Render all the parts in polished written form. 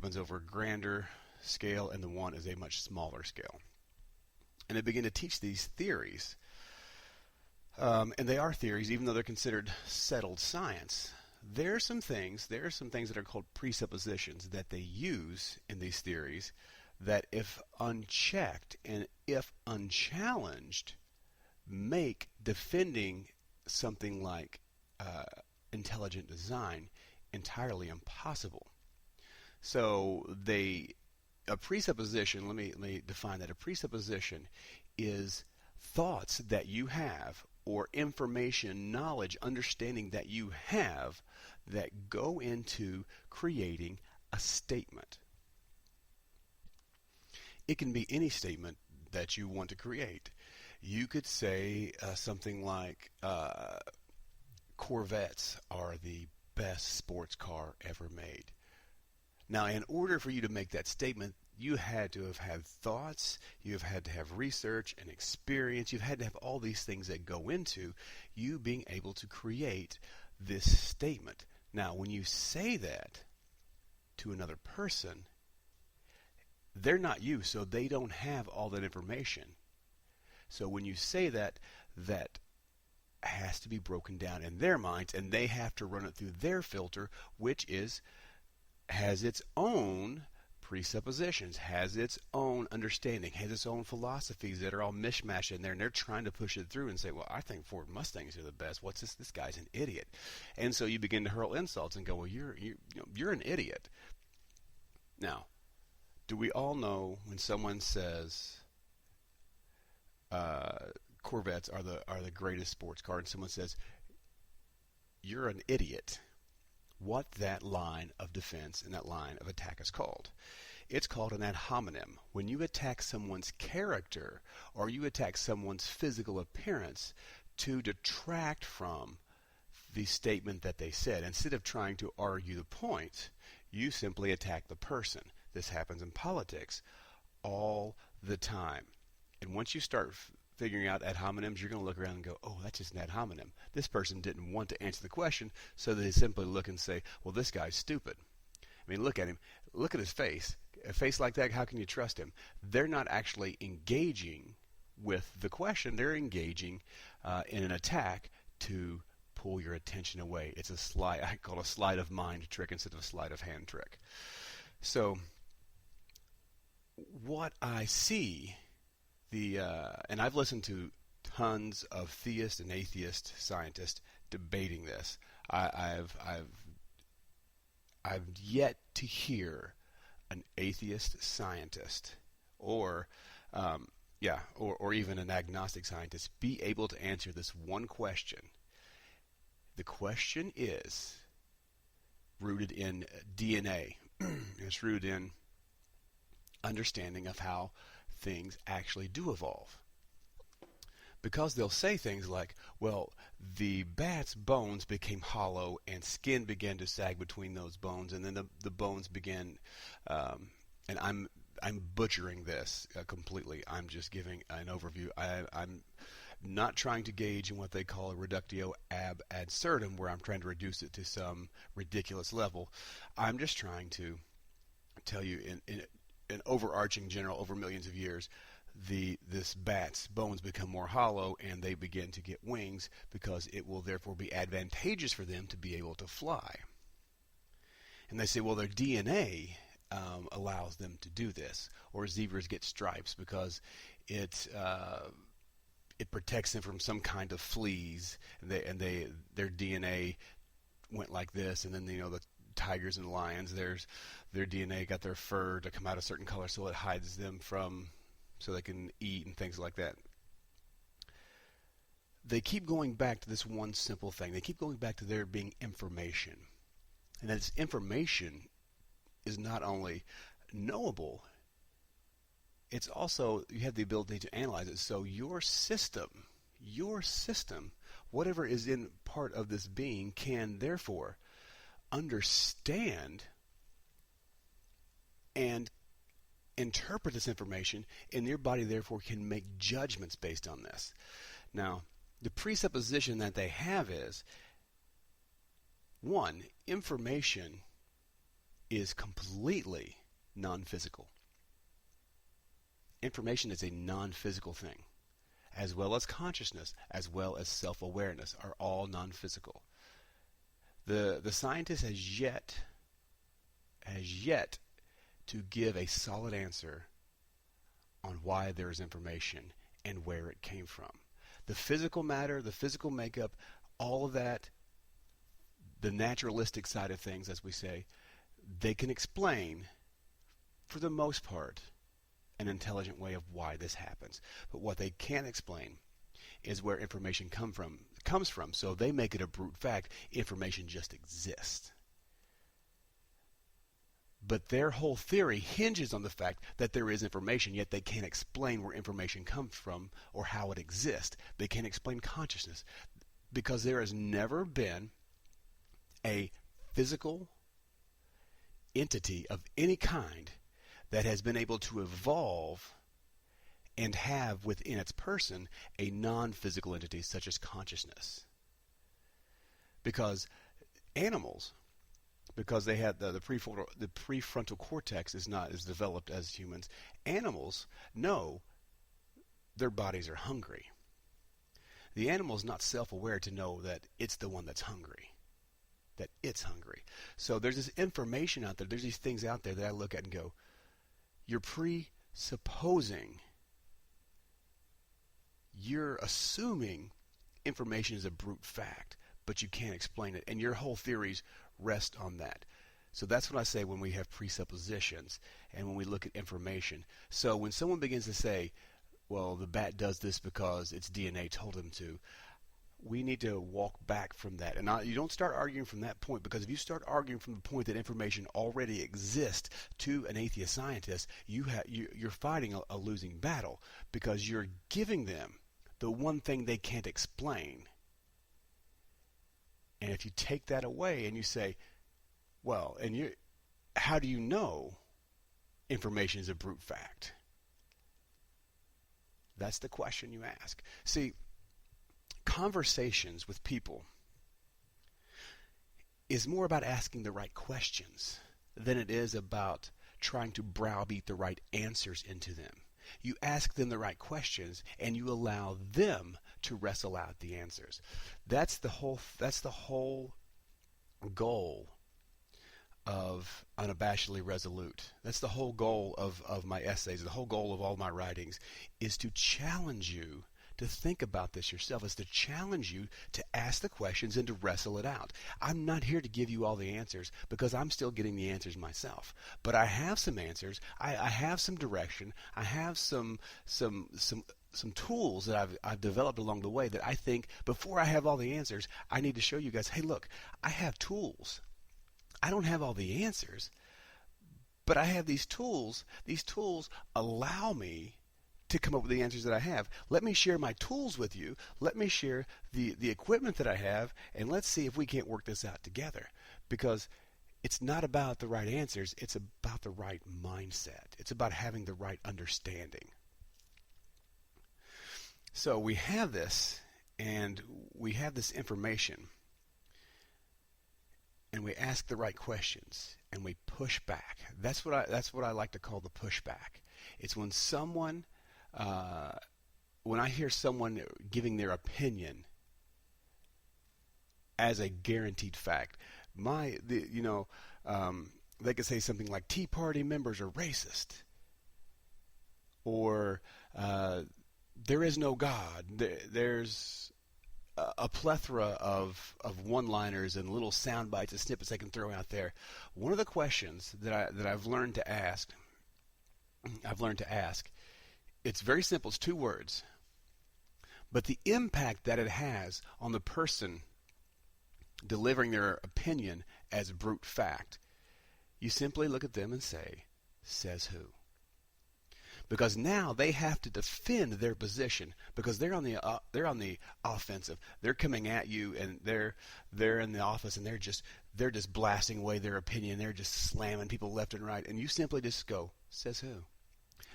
happens over a grander scale, and the one is a much smaller scale. And they begin to teach these theories. And they are theories, even though they're considered settled science. There are some things that are called presuppositions that they use in these theories that, if unchecked and if unchallenged, make defending something like intelligent design entirely impossible. So a presupposition, let me define that. A presupposition is thoughts that you have, or information, knowledge, understanding that you have, that go into creating a statement. It can be any statement that you want to create. You could say something like, Corvettes are the best sports car ever made. Now, in order for you to make that statement, you had to have had thoughts, you've had to have research and experience, you've had to have all these things that go into you being able to create this statement. Now, when you say that to another person, they're not you, so they don't have all that information. So when you say that, that has to be broken down in their minds, and they have to run it through their filter, which has its own presuppositions, has its own understanding, has its own philosophies that are all mishmashed in there, and they're trying to push it through and say, well, I think Ford Mustangs are the best. What's this? This guy's an idiot. And so you begin to hurl insults and go, well, you're an idiot. Now, do we all know when someone says Corvettes are the greatest sports car, and someone says you're an idiot, what that line of defense and that line of attack is called? It's called an ad hominem. When you attack someone's character or you attack someone's physical appearance to detract from the statement that they said, instead of trying to argue the point, you simply attack the person. This happens in politics all the time. And once you start figuring out ad hominems, you're going to look around and go, oh, that's just an ad hominem. This person didn't want to answer the question, so they simply look and say, well, this guy's stupid. I mean, look at him. Look at his face. A face like that, how can you trust him? They're not actually engaging with the question. They're engaging in an attack to pull your attention away. It's a sleight, I call it a sleight of mind trick instead of a sleight of hand trick. So what I see, and I've listened to tons of theist and atheist scientists debating this. I've yet to hear an atheist scientist or even an agnostic scientist be able to answer this one question. The question is rooted in DNA. It's rooted in understanding of how things actually do evolve. Because they'll say things like, well, the bat's bones became hollow and skin began to sag between those bones, and then the bones began, and I'm butchering this completely. I'm just giving an overview. I'm not trying to gauge in what they call a reductio ab absurdum, where I'm trying to reduce it to some ridiculous level. I'm just trying to tell you in an overarching general over millions of years, this bat's bones become more hollow and they begin to get wings because it will therefore be advantageous for them to be able to fly. And they say, well, their DNA allows them to do this. Or zebras get stripes because it protects them from some kind of fleas, and their DNA went like this, and then the tigers and lions, their DNA got their fur to come out a certain color so it hides them so they can eat and things like that. They keep going back to this one simple thing. They keep going back to there being information. And that this information is not only knowable, it's also, you have the ability to analyze it. So your system, whatever is in part of this being, can therefore understand and interpret this information, and your body therefore can make judgments based on this. Now, the presupposition that they have is, one, information is completely non-physical. Information is a non-physical thing, as well as consciousness, as well as self-awareness are all non-physical. The scientist has yet to give a solid answer on why there is information and where it came from. The physical matter, the physical makeup, all of that, the naturalistic side of things, as we say, they can explain, for the most part, an intelligent way of why this happens. But what they can't explain is where information comes from. So they make it a brute fact. Information just exists. But their whole theory hinges on the fact that there is information, yet they can't explain where information comes from or how it exists. They can't explain consciousness because there has never been a physical entity of any kind that has been able to evolve and have within its person a non-physical entity such as consciousness. Because animals, because they had the prefrontal cortex is not as developed as humans, animals know their bodies are hungry. The animal is not self-aware to know that it's the one that's hungry, that it's hungry. So there's this information out there, there's these things out there that I look at and go, you're presupposing, you're assuming information is a brute fact, but you can't explain it, and your whole theories rest on that. So that's what I say when we have presuppositions and when we look at information. So when someone begins to say, well, the bat does this because its DNA told him to, we need to walk back from that. And you don't start arguing from that point, because if you start arguing from the point that information already exists to an atheist scientist, you're fighting a losing battle, because you're giving them the one thing they can't explain. And if you take that away and you say, well, how do you know information is a brute fact? That's the question you ask. See, conversations with people is more about asking the right questions than it is about trying to browbeat the right answers into them. You ask them the right questions and you allow them to wrestle out the answers. That's the whole goal of Unabashedly Resolute. That's the whole goal of my essays. The whole goal of all my writings is to challenge you to think about this yourself, is to challenge you to ask the questions and to wrestle it out. I'm not here to give you all the answers, because I'm still getting the answers myself. But I have some answers. I have some direction. I have some tools that I've developed along the way that I think, before I have all the answers, I need to show you guys, hey, look, I have tools. I don't have all the answers, but I have these tools. These tools allow me to come up with the answers that I have. Let me share my tools with you. Let me share the equipment that I have, and let's see if we can't work this out together. Because it's not about the right answers, it's about the right mindset. It's about having the right understanding. So we have this, and we have this information, and we ask the right questions, and we push back. That's what I like to call the pushback. It's when when I hear someone giving their opinion as a guaranteed fact, they could say something like Tea Party members are racist, or there is no God. There's a plethora of one-liners and little sound bites and snippets they can throw out there. One of the questions that I've learned to ask, it's very simple. It's 2 words. But the impact that it has on the person delivering their opinion as brute fact, you simply look at them and say, says who? Because now they have to defend their position, because they're on the offensive. They're coming at you, and they're in the office, and they're just blasting away their opinion. They're just slamming people left and right, and you simply just go, says who?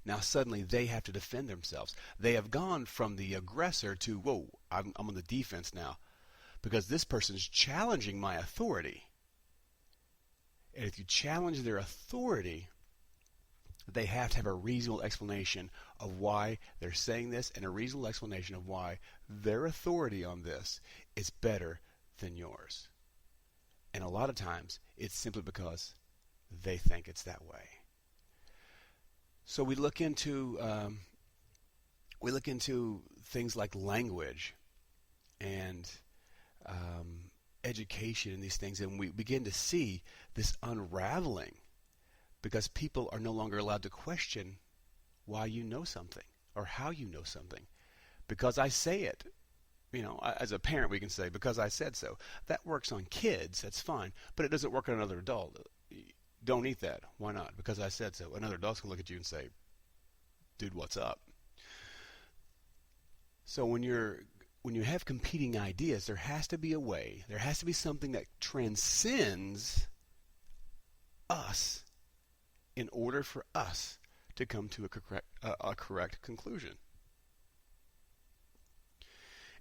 Now suddenly they have to defend themselves. They have gone from the aggressor to, whoa, I'm on the defense now, because this person's challenging my authority. And if you challenge their authority, they have to have a reasonable explanation of why they're saying this and a reasonable explanation of why their authority on this is better than yours. And a lot of times, it's simply because they think it's that way. So we look into things like language and education and these things, and we begin to see this unraveling because people are no longer allowed to question why you know something or how you know something. Because I say it. As a parent, we can say, because I said so. That works on kids, that's fine, but it doesn't work on another adult. Don't eat that. Why not? Because I said so. Another adult's going to look at you and say, dude, what's up? So when you have competing ideas, there has to be a way, there has to be something that transcends us in order for us to come to a correct conclusion.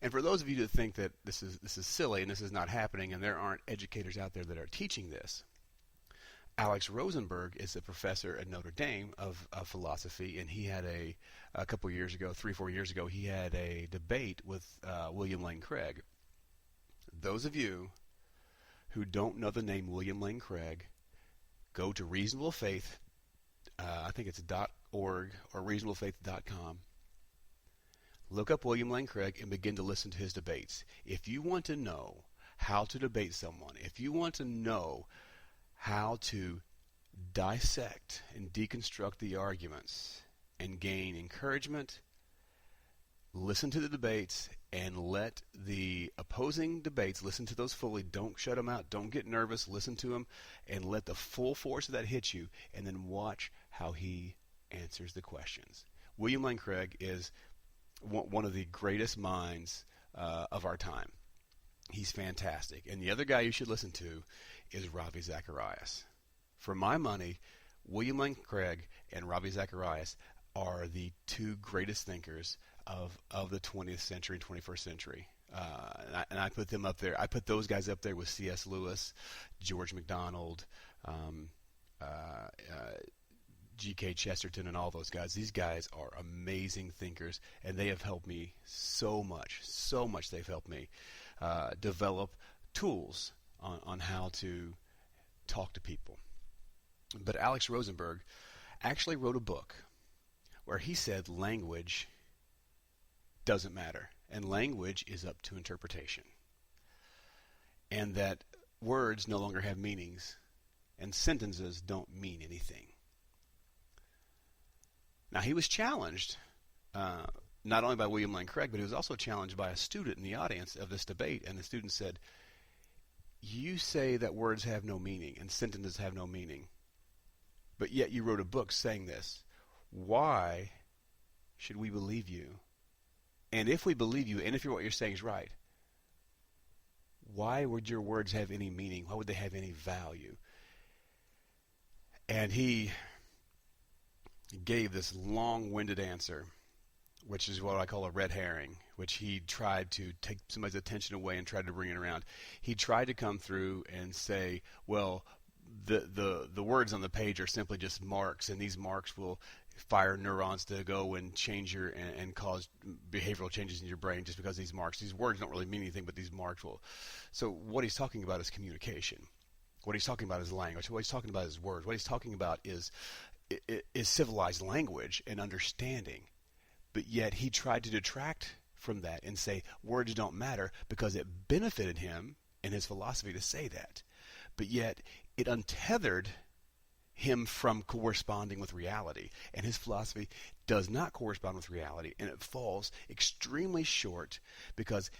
And for those of you that think that this is silly and this is not happening and there aren't educators out there that are teaching this, Alex Rosenberg is a professor at Notre Dame of philosophy, and he had a couple years ago, 3-4 years ago, he had a debate with William Lane Craig. Those of you who don't know the name William Lane Craig, go to Reasonable Faith, I think it's .org or reasonablefaith.com. Look up William Lane Craig and begin to listen to his debates. If you want to know how to debate someone, if you want to know how to dissect and deconstruct the arguments and gain encouragement, listen to the debates and let the opposing debates, listen to those fully. Don't shut them out. Don't get nervous. Listen to them and let the full force of that hit you, and then watch how he answers the questions. William Lane Craig is one of the greatest minds of our time. He's fantastic. And the other guy you should listen to is Ravi Zacharias. For my money, William Lane Craig and Ravi Zacharias are the two greatest thinkers of the 20th century and 21st century. And I put them up there. I put those guys up there with C.S. Lewis, George MacDonald, G.K. Chesterton, and all those guys. These guys are amazing thinkers, and they have helped me so much. So much they've helped me develop tools on how to talk to people. But Alex Rosenberg actually wrote a book where he said language doesn't matter, and language is up to interpretation, and that words no longer have meanings, and sentences don't mean anything. Now, he was challenged not only by William Lane Craig, but he was also challenged by a student in the audience of this debate, and the student said, you say that words have no meaning and sentences have no meaning, but yet you wrote a book saying this. Why should we believe you? And if we believe you, and if what you're saying is right, why would your words have any meaning? Why would they have any value? And he gave this long-winded answer, which is what I call a red herring, which he tried to take somebody's attention away and tried to bring it around. He tried to come through and say, well, the words on the page are simply just marks, and these marks will fire neurons to go and change and cause behavioral changes in your brain just because these words don't really mean anything, but these marks will. So what he's talking about is communication. What he's talking about is language. What he's talking about is words. What he's talking about is civilized language and understanding. But yet he tried to detract from that and say words don't matter because it benefited him in his philosophy to say that. But yet it untethered him from corresponding with reality. And his philosophy does not correspond with reality, and it falls extremely short because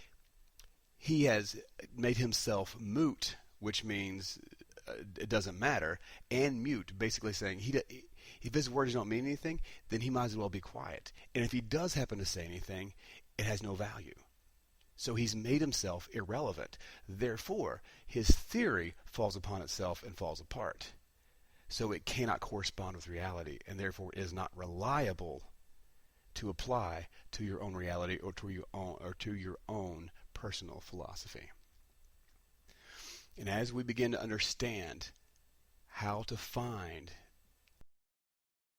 he has made himself moot, which means it doesn't matter, and mute, basically saying if his words don't mean anything, then he might as well be quiet. And if he does happen to say anything, it has no value. So he's made himself irrelevant. Therefore, his theory falls upon itself and falls apart. So it cannot correspond with reality, and therefore is not reliable to apply to your own reality or to your own personal philosophy. And as we begin to understand how to find